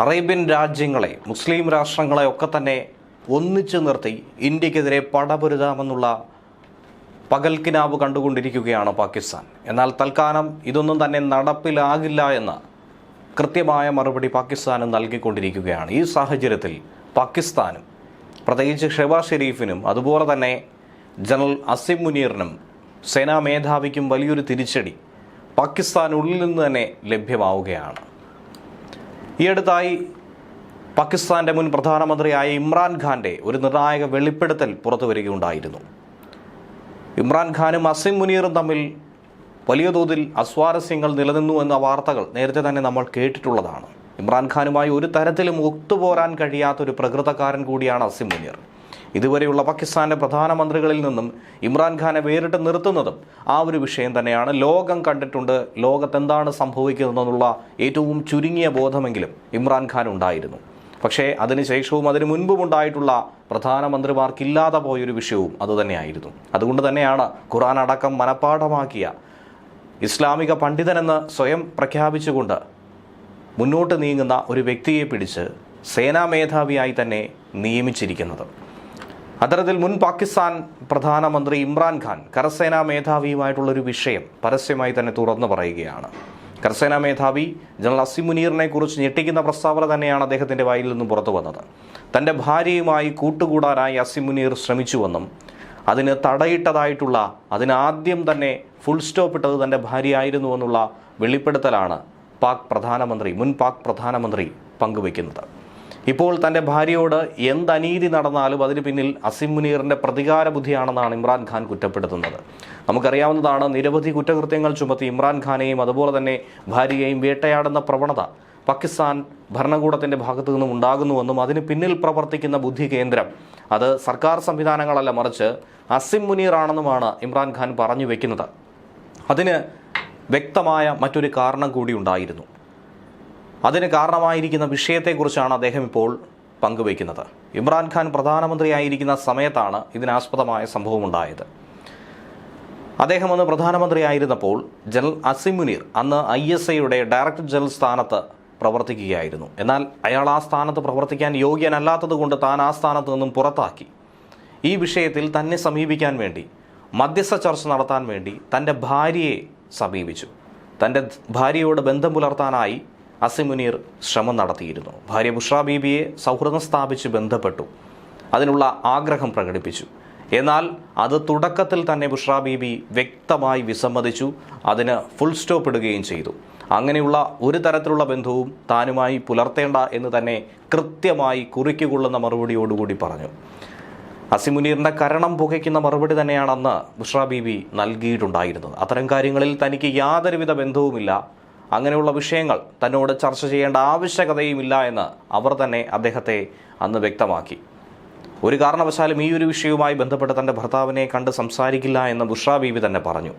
Arabian രാജ്യങ്ങളെ, മുസ്ലിം രാഷ്ട്രങ്ങളെ ഒക്കെ തന്നെ ഒന്നിച്ചു നിർത്തി ഇന്ത്യക്കെതിരെ പടപൊരുതാമെന്നുള്ള പകൽക്കിനാവ് കണ്ടുകൊണ്ടിരിക്കുകയാണ് പാകിസ്ഥാൻ. എന്നാൽ തൽക്കാലം ഇതൊന്നും തന്നെ നടപ്പിലാകില്ല എന്ന കൃത്യമായ മറുപടി പാകിസ്ഥാനും നൽകിക്കൊണ്ടിരിക്കുകയാണ്. ഈ സാഹചര്യത്തിൽ പാകിസ്ഥാനും പ്രത്യേകിച്ച് ഷെഹബാസ് ഷെരീഫിനും അതുപോലെ തന്നെ ജനറൽ അസിം മുനീറിനും സേനാ മേധാവിക്കും വലിയൊരു തിരിച്ചടി പാകിസ്ഥാനുള്ളിൽ നിന്ന് തന്നെ ലഭ്യമാവുകയാണ്. ഈ അടുത്തായി പാകിസ്ഥാൻ്റെ മുൻ പ്രധാനമന്ത്രിയായ ഇമ്രാൻഖാൻ്റെ ഒരു നിർണായക വെളിപ്പെടുത്തൽ പുറത്തു വരികയുണ്ടായിരുന്നു. ഇമ്രാൻഖാനും അസിം മുനീറും തമ്മിൽ വലിയ തോതിൽ അസ്വാരസ്യങ്ങൾ നിലനിന്നു എന്ന വാർത്തകൾ നേരത്തെ തന്നെ നമ്മൾ കേട്ടിട്ടുള്ളതാണ്. ഇമ്രാൻഖാനുമായി ഒരു തരത്തിലും ഒത്തുപോരാൻ കഴിയാത്തൊരു പ്രകൃതക്കാരൻ കൂടിയാണ് അസിം മുനീർ. ഇതുവരെയുള്ള പാകിസ്ഥാന്റെ പ്രധാനമന്ത്രികളിൽ നിന്നും ഇമ്രാൻഖാനെ വേറിട്ട് നിർത്തുന്നതും ആ ഒരു വിഷയം തന്നെയാണ്. ലോകം കണ്ടിട്ടുണ്ട്, ലോകത്തെന്താണ് സംഭവിക്കുന്നതെന്നുള്ള ഏറ്റവും ചുരുങ്ങിയ ബോധമെങ്കിലും ഇമ്രാൻഖാൻ ഉണ്ടായിരുന്നു. പക്ഷേ അതിനുശേഷവും അതിനു മുൻപും ഉണ്ടായിട്ടുള്ള പ്രധാനമന്ത്രിമാർക്കില്ലാതെ പോയൊരു വിഷയവും അതുതന്നെയായിരുന്നു. അതുകൊണ്ട് തന്നെയാണ് ഖുർആൻ അടക്കം മനഃപ്പാഠമാക്കിയ ഇസ്ലാമിക പണ്ഡിതനെന്ന് സ്വയം പ്രഖ്യാപിച്ചുകൊണ്ട് മുന്നോട്ട് നീങ്ങുന്ന ഒരു വ്യക്തിയെ പിടിച്ച് സേനാ മേധാവിയായി തന്നെ നിയമിച്ചിരിക്കുന്നത്. അത്തരത്തിൽ മുൻ പാകിസ്ഥാൻ പ്രധാനമന്ത്രി ഇമ്രാൻഖാൻ കരസേനാ മേധാവിയുമായിട്ടുള്ളൊരു വിഷയം പരസ്യമായി തന്നെ തുറന്നു പറയുകയാണ്. കരസേനാ മേധാവി ജനറൽ അസിം മുനീറിനെ കുറിച്ച് ഞെട്ടിക്കുന്ന പ്രസ്താവന തന്നെയാണ് അദ്ദേഹത്തിൻ്റെ വായിൽ നിന്നും പുറത്തു വന്നത്. തൻ്റെ ഭാര്യയുമായി കൂട്ടുകൂടാനായി അസിം മുനീർ ശ്രമിച്ചുവെന്നും അതിന് തടയിട്ടതായിട്ടുള്ള, അതിനാദ്യം തന്നെ ഫുൾ സ്റ്റോപ്പ് ഇട്ടത് തൻ്റെ ഭാര്യയായിരുന്നുവെന്നുള്ള വെളിപ്പെടുത്തലാണ് മുൻ പാക് പ്രധാനമന്ത്രി പങ്കുവയ്ക്കുന്നത്. ഇപ്പോൾ തൻ്റെ ഭാര്യയോട് എന്തനീതി നടന്നാലും അതിന് പിന്നിൽ അസിം മുനീറിൻ്റെ പ്രതികാര ബുദ്ധിയാണെന്നാണ് ഇമ്രാൻഖാൻ കുറ്റപ്പെടുത്തുന്നത്. നമുക്കറിയാവുന്നതാണ്, നിരവധി കുറ്റകൃത്യങ്ങൾ ചുമത്തി ഇമ്രാൻഖാനെയും അതുപോലെ തന്നെ ഭാര്യയെയും വേട്ടയാടുന്ന പ്രവണത പാകിസ്ഥാൻ ഭരണകൂടത്തിൻ്റെ ഭാഗത്തു നിന്നും ഉണ്ടാകുന്നുവെന്നും അതിന് പിന്നിൽ പ്രവർത്തിക്കുന്ന ബുദ്ധി കേന്ദ്രം അത് സർക്കാർ സംവിധാനങ്ങളല്ല, മറിച്ച് അസിം മുനീറാണെന്നുമാണ് ഇമ്രാൻഖാൻ പറഞ്ഞു വെക്കുന്നത്. അതിന് വ്യക്തമായ മറ്റൊരു കാരണം കൂടി ഉണ്ടായിരുന്നു. അതിന് കാരണമായിരിക്കുന്ന വിഷയത്തെക്കുറിച്ചാണ് അദ്ദേഹം ഇപ്പോൾ പങ്കുവയ്ക്കുന്നത്. ഇമ്രാൻഖാൻ പ്രധാനമന്ത്രിയായിരിക്കുന്ന സമയത്താണ് ഇതിനാസ്പദമായ സംഭവം ഉണ്ടായത്. അദ്ദേഹം അന്ന് പ്രധാനമന്ത്രിയായിരുന്നപ്പോൾ ജനറൽ അസിം മുനീർ അന്ന് ISIയുടെ ഡയറക്ടർ ജനറൽ സ്ഥാനത്ത് പ്രവർത്തിക്കുകയായിരുന്നു. എന്നാൽ അയാൾ ആ സ്ഥാനത്ത് പ്രവർത്തിക്കാൻ യോഗ്യനല്ലാത്തതുകൊണ്ട് താൻ ആ സ്ഥാനത്ത് നിന്നും പുറത്താക്കി. ഈ വിഷയത്തിൽ തന്നെ സമീപിക്കാൻ വേണ്ടി, മധ്യസ്ഥ ചർച്ച നടത്താൻ വേണ്ടി തൻ്റെ ഭാര്യയെ സമീപിച്ചു. തൻ്റെ ഭാര്യയോട് ബന്ധം പുലർത്താനായി അസിം മുനീർ ശ്രമം നടത്തിയിരുന്നു. ഭാര്യ ബുഷ്ര ബീബിയെ സൗഹൃദം സ്ഥാപിച്ച് ബന്ധപ്പെട്ടു, അതിനുള്ള ആഗ്രഹം പ്രകടിപ്പിച്ചു. എന്നാൽ അത് തുടക്കത്തിൽ തന്നെ ബുഷ്ര ബീബി വ്യക്തമായി വിസമ്മതിച്ചു, അതിന് ഫുൾ സ്റ്റോപ്പ് ഇടുകയും ചെയ്തു. അങ്ങനെയുള്ള ഒരു തരത്തിലുള്ള ബന്ധവും താനുമായി പുലർത്തേണ്ട എന്ന് തന്നെ കൃത്യമായി കുറിക്കുകൊള്ളുന്ന മറുപടിയോടുകൂടി പറഞ്ഞു. അസിം മുനീറിൻ്റെ കരണം പുകയ്ക്കുന്ന മറുപടി തന്നെയാണ് അന്ന് ബുഷ്ര ബീബി നൽകിയിട്ടുണ്ടായിരുന്നത്. അത്തരം കാര്യങ്ങളിൽ തനിക്ക് യാതൊരുവിധ ബന്ധവുമില്ല, അങ്ങനെയുള്ള വിഷയങ്ങൾ തന്നോട് ചർച്ച ചെയ്യേണ്ട ആവശ്യകതയുമില്ല എന്ന് അവർ തന്നെ അദ്ദേഹത്തെ അന്ന് വ്യക്തമാക്കി. ഒരു കാരണവശാലും ഈ ഒരു വിഷയവുമായി ബന്ധപ്പെട്ട് തൻ്റെ ഭർത്താവിനെ കണ്ട് സംസാരിക്കില്ല എന്ന് ബുഷ്ര ബീബി തന്നെ പറഞ്ഞു.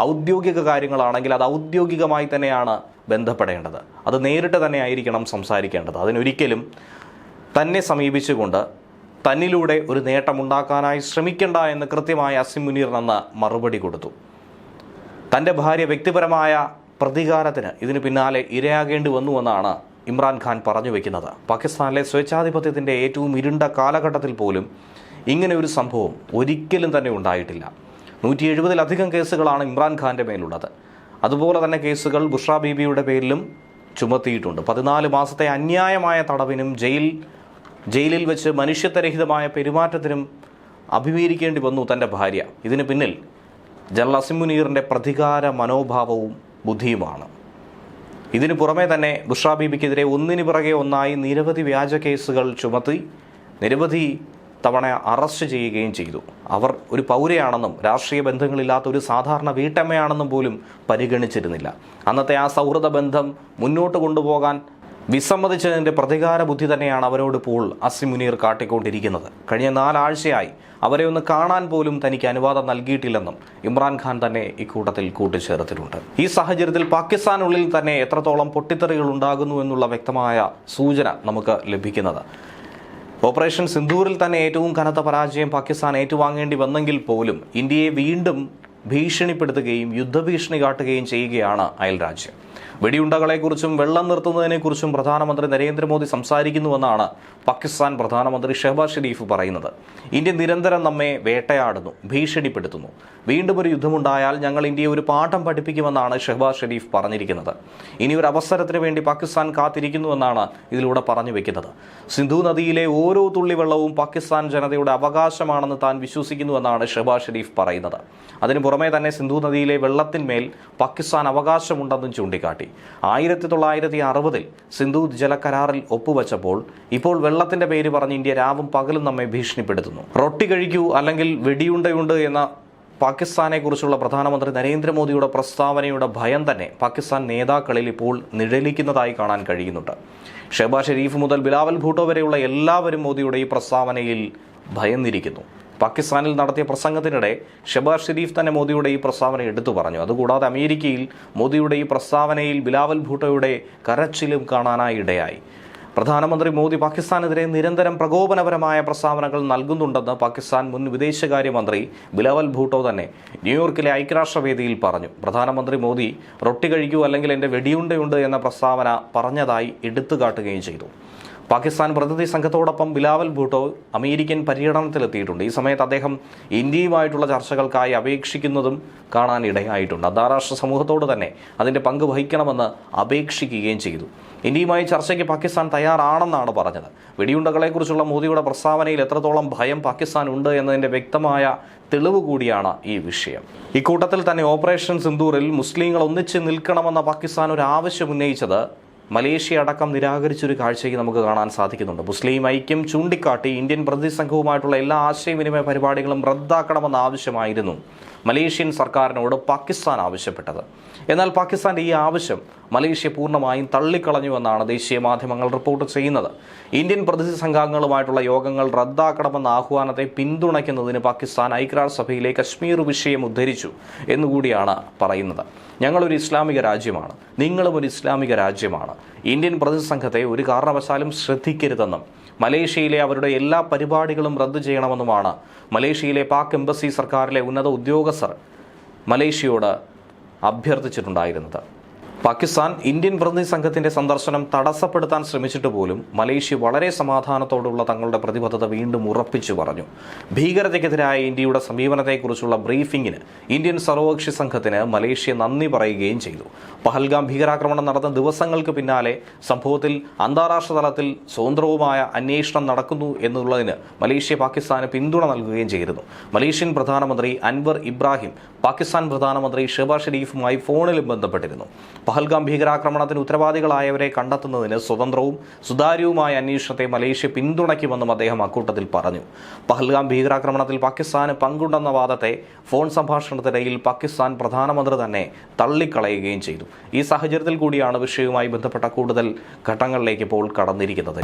ഔദ്യോഗിക കാര്യങ്ങളാണെങ്കിൽ അത് ഔദ്യോഗികമായി തന്നെയാണ് ബന്ധപ്പെടേണ്ടത്, അത് നേരിട്ട് തന്നെ ആയിരിക്കണം സംസാരിക്കേണ്ടത്. അതിനൊരിക്കലും തന്നെ സമീപിച്ചുകൊണ്ട് തന്നിലൂടെ ഒരു നേട്ടമുണ്ടാക്കാനായി ശ്രമിക്കേണ്ട എന്ന് കൃത്യമായി അസിം മുനീർ അന്ന് മറുപടി കൊടുത്തു. തൻ്റെ ഭാര്യ വ്യക്തിപരമായ പ്രതികാരത്തിന് ഇതിന് പിന്നാലെ ഇരയാകേണ്ടി വന്നുവെന്നാണ് ഇമ്രാൻഖാൻ പറഞ്ഞു വയ്ക്കുന്നത്. പാകിസ്ഥാനിലെ സ്വേച്ഛാധിപത്യത്തിൻ്റെ ഏറ്റവും ഇരുണ്ട കാലഘട്ടത്തിൽ പോലും ഇങ്ങനെ ഒരു സംഭവം ഒരിക്കലും തന്നെ ഉണ്ടായിട്ടില്ല. 170-ലധികം കേസുകളാണ് ഇമ്രാൻഖാൻ്റെ മേലുള്ളത്. അതുപോലെ തന്നെ കേസുകൾ ബുഷ്ര ബീബിയുടെ പേരിലും ചുമത്തിയിട്ടുണ്ട്. 14 മാസത്തെ അന്യായമായ തടവിനും ജയിലിൽ വെച്ച് മനുഷ്യത്വരഹിതമായ പെരുമാറ്റത്തിനും അഭിമുഖീകരിക്കേണ്ടി വന്നു തൻ്റെ ഭാര്യ. ഇതിന് പിന്നിൽ ജനറൽ അസിം മുനീറിൻ്റെ പ്രതികാര മനോഭാവവും ബുദ്ധിയുമാണ്. ഇതിനു പുറമെ തന്നെ ബുഷ്ര ബീബിക്കെതിരെ ഒന്നിനു പിറകെ ഒന്നായി നിരവധി വ്യാജ കേസുകൾ ചുമത്തി നിരവധി തവണ അറസ്റ്റ് ചെയ്യുകയും ചെയ്തു. അവർ ഒരു പൗരയാണെന്നും രാഷ്ട്രീയ ബന്ധങ്ങളില്ലാത്ത ഒരു സാധാരണ വീട്ടമ്മയാണെന്നും പോലും പരിഗണിച്ചിരുന്നില്ല. അന്നത്തെ ആ സൗഹൃദ ബന്ധം മുന്നോട്ട് കൊണ്ടുപോകാൻ വിസമ്മതിച്ചതിൻ്റെ പ്രതികാര ബുദ്ധി തന്നെയാണ് അവരോട് ഇപ്പോൾ അസിം മുനീർ കാട്ടിക്കൊണ്ടിരിക്കുന്നത്. കഴിഞ്ഞ 4 ആഴ്ചയായി അവരെ ഒന്ന് കാണാൻ പോലും തനിക്ക് അനുവാദം നൽകിയിട്ടില്ലെന്നും ഇമ്രാൻഖാൻ തന്നെ ഇക്കൂട്ടത്തിൽ കൂട്ടിച്ചേർത്തിട്ടുണ്ട്. ഈ സാഹചര്യത്തിൽ പാകിസ്ഥാനുള്ളിൽ തന്നെ എത്രത്തോളം പൊട്ടിത്തെറികൾ ഉണ്ടാകുന്നു എന്നുള്ള വ്യക്തമായ സൂചന നമുക്ക് ലഭിക്കുന്നത്. ഓപ്പറേഷൻ സിന്ദൂറിൽ തന്നെ ഏറ്റവും കനത്ത പരാജയം പാകിസ്ഥാൻ ഏറ്റുവാങ്ങേണ്ടി വന്നെങ്കിൽ പോലും ഇന്ത്യയെ വീണ്ടും ഭീഷണിപ്പെടുത്തുകയും യുദ്ധഭീഷണി കാട്ടുകയും ചെയ്യുകയാണ് അയൽരാജ്യം. വെടിയുണ്ടകളെക്കുറിച്ചും വെള്ളം നിർത്തുന്നതിനെക്കുറിച്ചും പ്രധാനമന്ത്രി നരേന്ദ്രമോദി സംസാരിക്കുന്നുവെന്നാണ് പാകിസ്ഥാൻ പ്രധാനമന്ത്രി ഷെഹബാസ് ഷെരീഫ് പറയുന്നത്. ഇന്ത്യ നിരന്തരം നമ്മെ വേട്ടയാടുന്നു, ഭീഷണിപ്പെടുത്തുന്നു. വീണ്ടും ഒരു യുദ്ധമുണ്ടായാൽ ഞങ്ങൾ ഇന്ത്യയെ ഒരു പാഠം പഠിപ്പിക്കുമെന്നാണ് ഷെഹബാസ് ഷെരീഫ് പറഞ്ഞിരിക്കുന്നത്. ഇനി ഒരു അവസരത്തിന് വേണ്ടി പാകിസ്ഥാൻ കാത്തിരിക്കുന്നുവെന്നാണ് ഇതിലൂടെ പറഞ്ഞു വെക്കുന്നത്. സിന്ധു നദിയിലെ ഓരോ തുള്ളി വെള്ളവും പാകിസ്ഥാൻ ജനതയുടെ അവകാശമാണെന്ന് താൻ വിശ്വസിക്കുന്നുവെന്നാണ് ഷെഹബാസ് ഷെരീഫ് പറയുന്നത്. അതിനു പുറമെ തന്നെ സിന്ധു നദിയിലെ വെള്ളത്തിന്മേൽ പാകിസ്ഥാൻ അവകാശമുണ്ടെന്നും ചൂണ്ടിക്കാട്ടി. 1960 സിന്ധു ജലകരാറിൽ ഒപ്പുവെച്ചപ്പോൾ ഇപ്പോൾ വെള്ളത്തിന്റെ പേര് പറഞ്ഞ് ഇന്ത്യ രാവും പകലും നമ്മെ ഭീഷണിപ്പെടുത്തുന്നു. റൊട്ടി കഴിക്കൂ അല്ലെങ്കിൽ വെടിയുണ്ടയുണ്ട് എന്ന പാകിസ്ഥാനെ കുറിച്ചുള്ള പ്രധാനമന്ത്രി നരേന്ദ്രമോദിയുടെ പ്രസ്താവനയുടെ ഭയം തന്നെ പാകിസ്ഥാൻ നേതാക്കളിൽ ഇപ്പോൾ നിഴലിക്കുന്നതായി കാണാൻ കഴിയുന്നുണ്ട്. ഷെഹബാസ് ഷെരീഫ് മുതൽ ബിലാവൽ ഭൂട്ടോ വരെയുള്ള എല്ലാവരും മോദിയുടെ ഈ പ്രസ്താവനയിൽ ഭയന്നിരിക്കുന്നു. പാകിസ്ഥാനിൽ നടത്തിയ പ്രസംഗത്തിനിടെ ഷെഹബാസ് ഷെരീഫ് തന്നെ മോദിയുടെ ഈ പ്രസ്താവന എടുത്തു പറഞ്ഞു. അതുകൂടാതെ അമേരിക്കയിൽ മോദിയുടെ ഈ പ്രസ്താവനയിൽ ബിലാവൽ ഭൂട്ടോയുടെ കരച്ചിലും കാണാനായി ഇടയായി. പ്രധാനമന്ത്രി മോദി പാകിസ്ഥാനെതിരെ നിരന്തരം പ്രകോപനപരമായ പ്രസ്താവനകൾ നൽകുന്നുണ്ടെന്ന് പാകിസ്ഥാൻ മുൻ വിദേശകാര്യമന്ത്രി ബിലാവൽ ഭൂട്ടോ തന്നെ ന്യൂയോർക്കിലെ ഐക്യരാഷ്ട്രവേദിയിൽ പറഞ്ഞു. പ്രധാനമന്ത്രി മോദി റൊട്ടി കഴിക്കൂ അല്ലെങ്കിൽ എൻ്റെ വെടിയുണ്ടയുണ്ട് എന്ന പ്രസ്താവന പറഞ്ഞതായി എടുത്തുകാട്ടുകയും ചെയ്തു. പാകിസ്ഥാൻ പ്രതിനിധി സംഘത്തോടൊപ്പം ബിലാവൽ ഭൂട്ടോ അമേരിക്കൻ പര്യടനത്തിലെത്തിയിട്ടുണ്ട്. ഈ സമയത്ത് അദ്ദേഹം ഇന്ത്യയുമായിട്ടുള്ള ചർച്ചകൾക്കായി അപേക്ഷിക്കുന്നതും കാണാൻ ഇടയായിട്ടുണ്ട്. അന്താരാഷ്ട്ര സമൂഹത്തോട് തന്നെ അതിൻ്റെ പങ്ക് വഹിക്കണമെന്ന് അപേക്ഷിക്കുകയും ചെയ്തു. ഇന്ത്യയുമായി ചർച്ചയ്ക്ക് പാകിസ്ഥാൻ തയ്യാറാണെന്നാണ് പറഞ്ഞത്. വെടിയുണ്ടകളെക്കുറിച്ചുള്ള മോദിയുടെ പ്രസ്താവനയിൽ എത്രത്തോളം ഭയം പാകിസ്ഥാൻ ഉണ്ട് എന്നതിൻ്റെ വ്യക്തമായ തെളിവ് കൂടിയാണ് ഈ വിഷയം. ഇക്കൂട്ടത്തിൽ തന്നെ ഓപ്പറേഷൻ സിന്ദൂറിൽ മുസ്ലിങ്ങൾ ഒന്നിച്ച് നിൽക്കണമെന്ന പാകിസ്ഥാൻ ഒരു ആവശ്യം ഉന്നയിച്ചത് മലേഷ്യ അടക്കം നിരാകരിച്ചൊരു കാഴ്ചയ്ക്ക് നമുക്ക് കാണാൻ സാധിക്കുന്നുണ്ട്. മുസ്ലിം ഐക്യം ചൂണ്ടിക്കാട്ടി ഇന്ത്യൻ പ്രതിനിധി സംഘവുമായിട്ടുള്ള എല്ലാ ആശയവിനിമയ പരിപാടികളും റദ്ദാക്കണമെന്ന ആവശ്യമായിരുന്നു മലേഷ്യൻ സർക്കാരിനോട് പാകിസ്ഥാൻ ആവശ്യപ്പെട്ടത്. എന്നാൽ പാകിസ്ഥാന്റെ ഈ ആവശ്യം മലേഷ്യ പൂർണ്ണമായും തള്ളിക്കളഞ്ഞുവെന്നാണ് ദേശീയ മാധ്യമങ്ങൾ റിപ്പോർട്ട് ചെയ്യുന്നത്. ഇന്ത്യൻ പ്രതിനിധി സംഘാംഗങ്ങളുമായിട്ടുള്ള യോഗങ്ങൾ റദ്ദാക്കണമെന്ന ആഹ്വാനത്തെ പിന്തുണയ്ക്കുന്നതിന് പാകിസ്ഥാൻ ഐക്യരാഷ്ട്രസഭയിലെ കശ്മീർ വിഷയം ഉദ്ധരിച്ചു എന്നുകൂടിയാണ് പറയുന്നത്. ഞങ്ങളൊരു ഇസ്ലാമിക രാജ്യമാണ്, നിങ്ങളും ഒരു ഇസ്ലാമിക രാജ്യമാണ്. ഇന്ത്യൻ പ്രതിനിധി സംഘത്തെ ഒരു കാരണവശാലും ശ്രദ്ധിക്കരുതെന്നും മലേഷ്യയിലെ അവരുടെ എല്ലാ പരിപാടികളും റദ്ദു ചെയ്യണമെന്നുമാണ് മലേഷ്യയിലെ പാക് എംബസി സർക്കാരിലെ ഉന്നത ഉദ്യോഗസ്ഥർ മലേഷ്യയോട് അഭ്യർത്ഥിച്ചിട്ടുണ്ടായിരുന്നത്. പാകിസ്ഥാൻ ഇന്ത്യൻ പ്രതിനിധി സംഘത്തിന്റെ സന്ദർശനം തടസ്സപ്പെടുത്താൻ ശ്രമിച്ചിട്ട് പോലും മലേഷ്യ വളരെ സമാധാനത്തോടുള്ള തങ്ങളുടെ പ്രതിബദ്ധത വീണ്ടും ഉറപ്പിച്ചു പറഞ്ഞു. ഭീകരതയ്ക്കെതിരായ ഇന്ത്യയുടെ സമീപനത്തെക്കുറിച്ചുള്ള ബ്രീഫിംഗിന് ഇന്ത്യൻ സർവകക്ഷി സംഘത്തിന് മലേഷ്യ നന്ദി പറയുകയും ചെയ്തു. പഹൽഗാം ഭീകരാക്രമണം നടന്ന ദിവസങ്ങൾക്ക് പിന്നാലെ സംഭവത്തിൽ അന്താരാഷ്ട്ര തലത്തിൽ സ്വതന്ത്രവുമായ അന്വേഷണം നടക്കുന്നു എന്നുള്ളതിന് മലേഷ്യ പാകിസ്ഥാന് പിന്തുണ നൽകുകയും ചെയ്തിരുന്നു. മലേഷ്യൻ പ്രധാനമന്ത്രി അൻവർ ഇബ്രാഹിം പാകിസ്ഥാൻ പ്രധാനമന്ത്രി ഷെഹബാസ് ഷെരീഫുമായി ഫോണിലും ബന്ധപ്പെട്ടിരുന്നു. പഹൽഗാം ഭീകരാക്രമണത്തിന് ഉത്തരവാദികളായവരെ കണ്ടെത്തുന്നതിന് സ്വതന്ത്രവും സുതാര്യവുമായ അന്വേഷണത്തെ മലേഷ്യ പിന്തുണയ്ക്കുമെന്നും അദ്ദേഹം അക്കൂട്ടത്തിൽ പറഞ്ഞു. പഹൽഗാം ഭീകരാക്രമണത്തിൽ പാകിസ്ഥാന് പങ്കുണ്ടെന്ന വാദത്തെ ഫോൺ സംഭാഷണത്തിനിടയിൽ പാകിസ്ഥാൻ പ്രധാനമന്ത്രി തന്നെ തള്ളിക്കളയുകയും ചെയ്തു. ഈ സാഹചര്യത്തിൽ കൂടിയാണ് വിഷയവുമായി ബന്ധപ്പെട്ട കൂടുതൽ ഘട്ടങ്ങളിലേക്ക് ഇപ്പോൾ കടന്നിരിക്കുന്നത്.